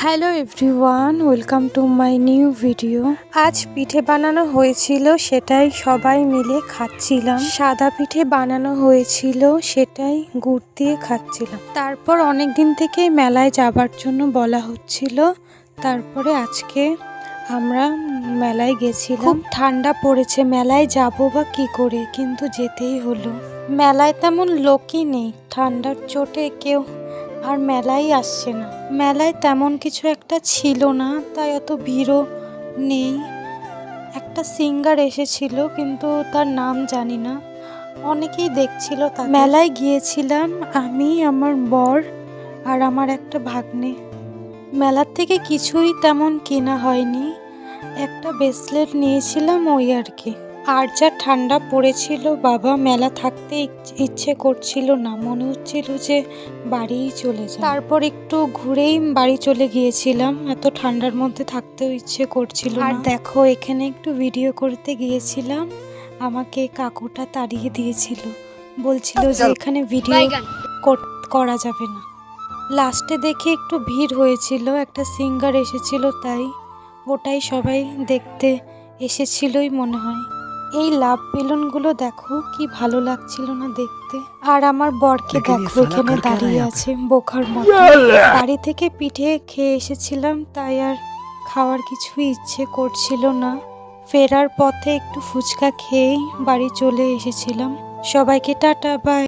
Hello everyone, welcome to my new video. আজ পিঠে বানানো হয়েছিল, সেটাই সবাই মিলে খাচ্ছিলাম। সাদা পিঠে বানানো হয়েছিল, সেটাই গুড় দিয়ে খাচ্ছিলাম। তারপর অনেক দিন থেকে মেলায় যাবার জন্য বলা হচ্ছিল, তারপরে আজকে আমরা মেলায় গেছিলাম। খুব ঠান্ডা পড়েছে, মেলায় যাবো বা কি করে, কিন্তু যেতেই হলো। মেলায় তেমন লোকই নেই, ঠান্ডার চোটে কেউ আর মেলায় আসছে না। মেলায় তেমন কিছু একটা ছিল না, তাই অত ভিড়ও নেই। একটা সিঙ্গার এসেছিল, কিন্তু তার নাম জানি না। অনেকেই দেখছিল। মেলায় গিয়েছিলাম আমি, আমার বর আর আমার একটা ভাগ্নে। মেলার থেকে কিছুই তেমন কেনা হয়নি, একটা ব্রেসলেট নিয়েছিলাম, ওই আর কি। আর যা ঠান্ডা পড়েছিল বাবা, মেলা থাকতে ইচ্ছে করছিল না, মনে হচ্ছিল যে বাড়িই চলে যায়। তারপর একটু ঘুরেই বাড়ি চলে গিয়েছিলাম, এত ঠান্ডার মধ্যে থাকতেও ইচ্ছে করছিল না। আর দেখো, এখানে একটু ভিডিও করতে গিয়েছিলাম, আমাকে কাকুটা তাড়িয়ে দিয়েছিল, বলছিল যে এখানে ভিডিও করা যাবে না। লাস্টে দেখে একটু ভিড় হয়েছিল, একটা সিঙ্গার এসেছিল, তাই ওটাই সবাই দেখতে এসেছিলই মনে হয়। এই লাভ বেলুনগুলো দেখো কি ভালো লাগছিল না দেখতে। আর আমার বরকে দেখো এখানে দাঁড়িয়ে আছে বোকার মতো। বাড়ি থেকে পিঠে খেয়ে এসেছিলাম, তাই আর খাওয়ার কিছুই ইচ্ছে করছিল না। ফেরার পথে একটু ফুচকা খেয়েই বাড়ি চলে এসেছিলাম। সবাইকে টাটা, বাই।